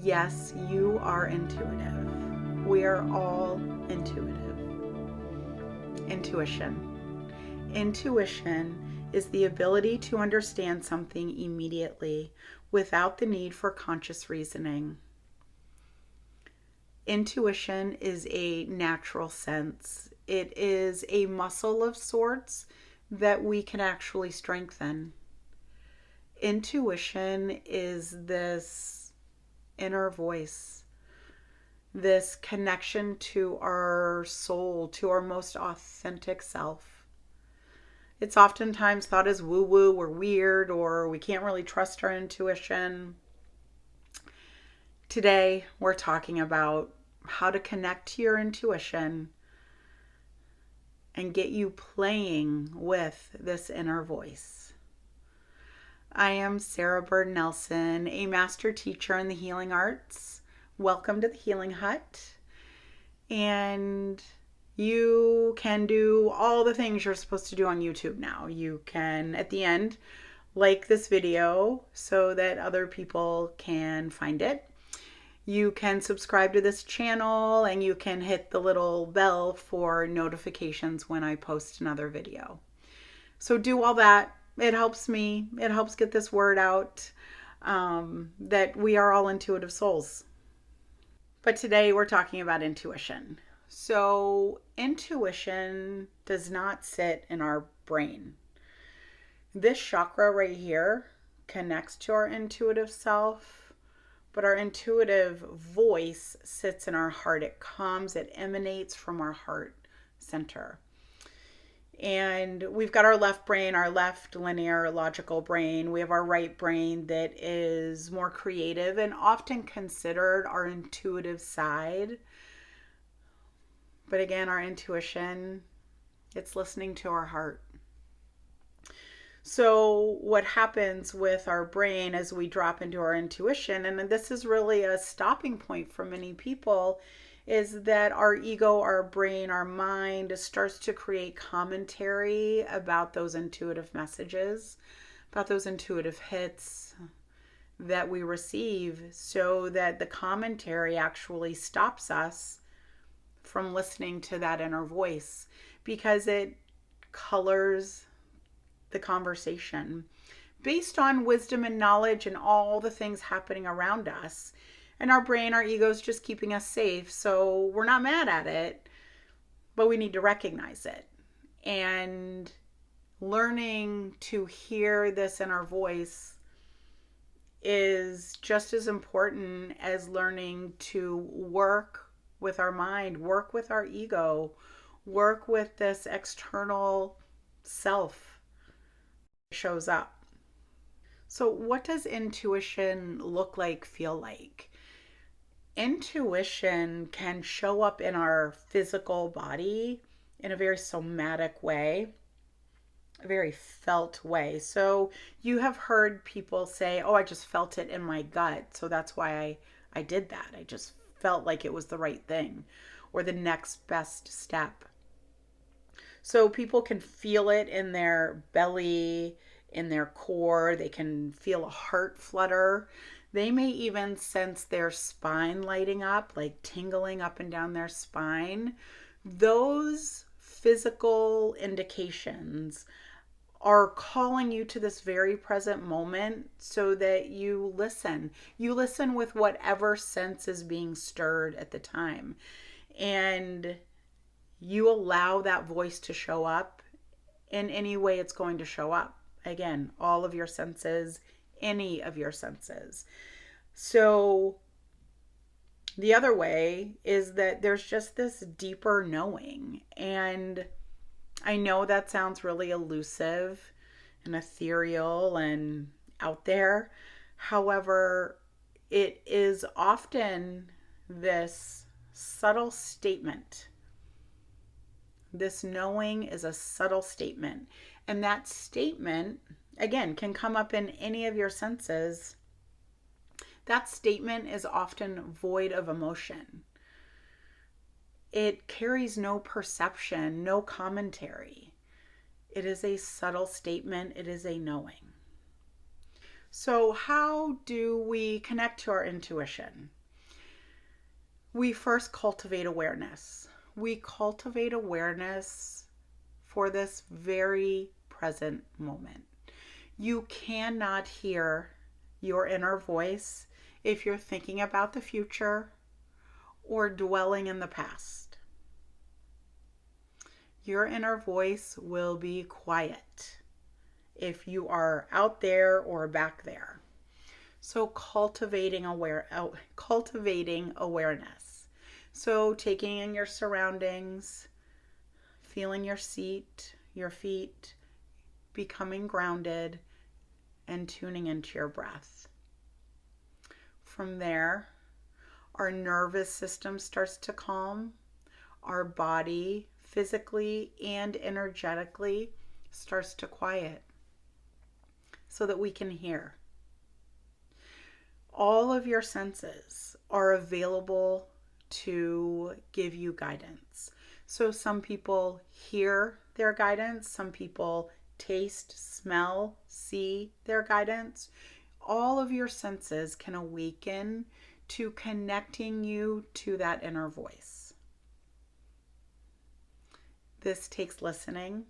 Yes, you are intuitive. We are all intuitive. Intuition. Intuition is the ability to understand something immediately without the need for conscious reasoning. Intuition is a natural sense. It is a muscle of sorts that we can actually strengthen. Intuition is this inner voice, this connection to our soul, to our most authentic self. It's oftentimes thought as woo woo or weird, or we can't really trust our intuition. Today, we're talking about how to connect to your intuition and get you playing with this inner voice. I am Sarah Bird Nelson, a master teacher in the healing arts. Welcome to the Healing Hut. And you can do all the things you're supposed to do on YouTube now. You can, at the end, like this video so that other people can find it. You can subscribe to this channel and you can hit the little bell for notifications when I post another video. So do all that. It helps me. It helps get this word out that we are all intuitive souls. But today we're talking about intuition. So intuition does not sit in our brain. This chakra right here connects to our intuitive self, but our intuitive voice sits in our heart. It comes, it emanates from our heart center. And we've got our left brain, our left linear logical brain. We have our right brain that is more creative and often considered our intuitive side. But again, our intuition, it's listening to our heart. So what happens with our brain as we drop into our intuition, and this is really a stopping point for many people, is that our ego, our brain, our mind starts to create commentary about those intuitive messages, about those intuitive hits that we receive, so that the commentary actually stops us from listening to that inner voice because it colors the conversation based on wisdom and knowledge and all the things happening around us. And our brain, our ego is just keeping us safe. So we're not mad at it, but we need to recognize it. And learning to hear this inner voice is just as important as learning to work with our mind, work with our ego, work with this external self shows up. So what does intuition look like, feel like? Intuition can show up in our physical body in a very somatic way, a very felt way. So you have heard people say, oh, I just felt it in my gut, so that's why I did that. I just felt like it was the right thing or the next best step. So people can feel it in their belly, in their core. They can feel a heart flutter. They may even sense their spine lighting up, like tingling up and down their spine. Those physical indications are calling you to this very present moment so that you listen. You listen with whatever sense is being stirred at the time. And you allow that voice to show up in any way it's going to show up. Again, all of your senses, any of your senses. So the other way is that there's just this deeper knowing. And I know that sounds really elusive and ethereal and out there. However, it is often this subtle statement. This knowing is a subtle statement. And that statement, again, can come up in any of your senses. That statement is often void of emotion. It carries no perception, no commentary. It is a subtle statement. It is a knowing. So, how do we connect to our intuition? We first cultivate awareness. We cultivate awareness for this very present moment. You cannot hear your inner voice if you're thinking about the future or dwelling in the past. Your inner voice will be quiet if you are out there or back there. So cultivating awareness. So taking in your surroundings, feeling your seat, your feet, becoming grounded, and tuning into your breath. From there, our nervous system starts to calm. Our body, physically and energetically, starts to quiet so that we can hear. All of your senses are available to give you guidance. So some people hear their guidance, some people taste, smell, see their guidance. All of your senses can awaken to connecting you to that inner voice. This takes listening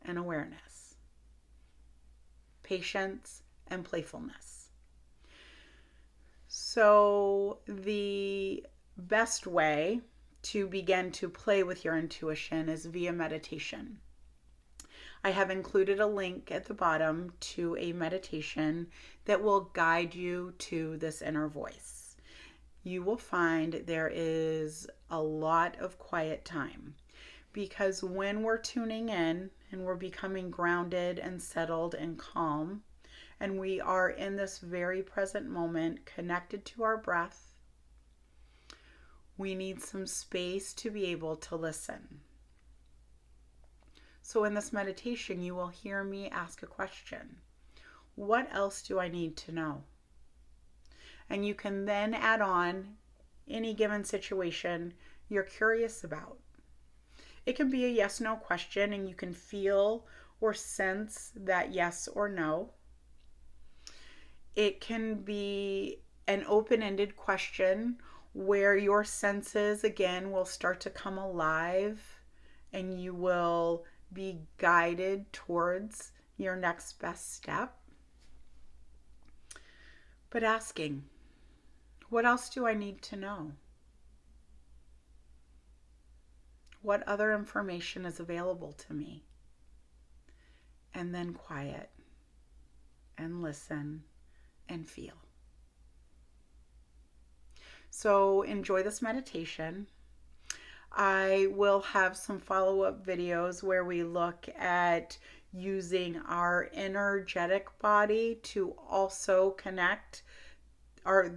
and awareness, patience and playfulness. So the best way to begin to play with your intuition is via meditation. I have included a link at the bottom to a meditation that will guide you to this inner voice. You will find there is a lot of quiet time, because when we're tuning in and we're becoming grounded and settled and calm, and we are in this very present moment connected to our breath, we need some space to be able to listen. So in this meditation, you will hear me ask a question. What else do I need to know? And you can then add on any given situation you're curious about. It can be a yes/no question, and you can feel or sense that yes or no. It can be an open-ended question where your senses again will start to come alive and you will be guided towards your next best step. But asking, what else do I need to know? What other information is available to me? And then quiet and listen and feel. So enjoy this meditation. I will have some follow-up videos where we look at using our energetic body to also connect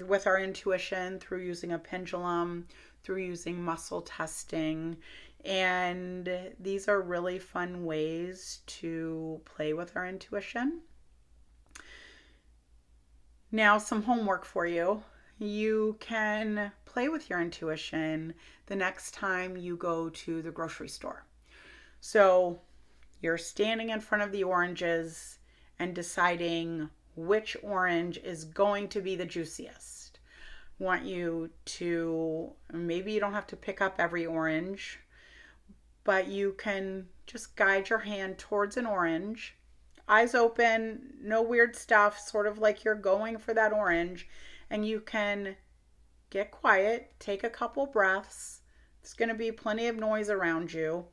with our intuition through using a pendulum, through using muscle testing. And these are really fun ways to play with our intuition. Now, some homework for you. You can play with your intuition the next time you go to the grocery store. So you're standing in front of the oranges and deciding which orange is going to be the juiciest. I want you to, maybe you don't have to pick up every orange, but you can just guide your hand towards an orange, eyes open, no weird stuff, sort of like you're going for that orange. And you can get quiet, take a couple breaths. There's going to be plenty of noise around you,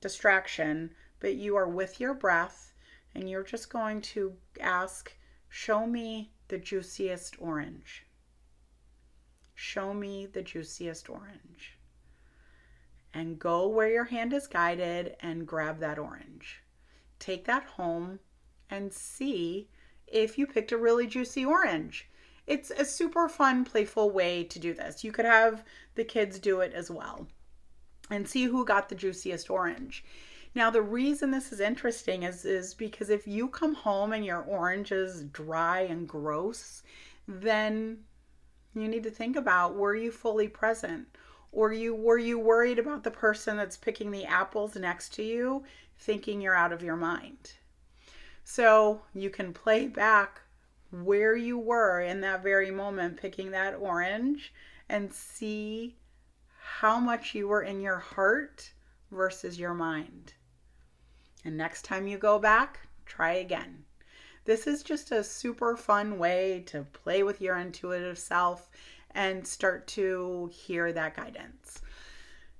distraction, but you are with your breath and you're just going to ask, show me the juiciest orange. Show me the juiciest orange. And go where your hand is guided and grab that orange. Take that home and see if you picked a really juicy orange. It's a super fun, playful way to do this. You could have the kids do it as well and see who got the juiciest orange. Now, the reason this is interesting is because if you come home and your orange is dry and gross, then you need to think about, were you fully present? Or were you worried about the person that's picking the apples next to you, thinking you're out of your mind? So you can play back where you were in that very moment picking that orange and see how much you were in your heart versus your mind. And next time you go back, try again. This is just a super fun way to play with your intuitive self and start to hear that guidance.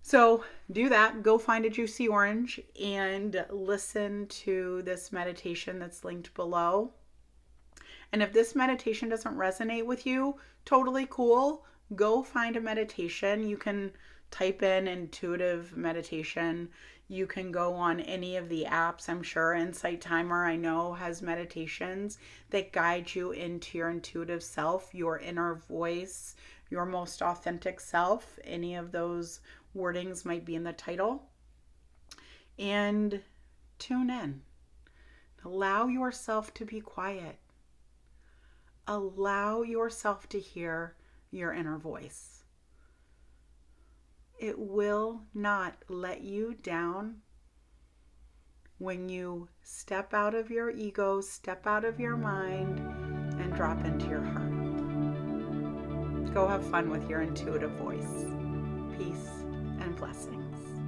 So do that. Go find a juicy orange and listen to this meditation that's linked below. And if this meditation doesn't resonate with you, totally cool. Go find a meditation. You can type in intuitive meditation. You can go on any of the apps. I'm sure Insight Timer, I know, has meditations that guide you into your intuitive self, your inner voice, your most authentic self. Any of those wordings might be in the title. And tune in. Allow yourself to be quiet. Allow yourself to hear your inner voice. It will not let you down when you step out of your ego, step out of your mind, and drop into your heart. Go have fun with your intuitive voice. Peace and blessings.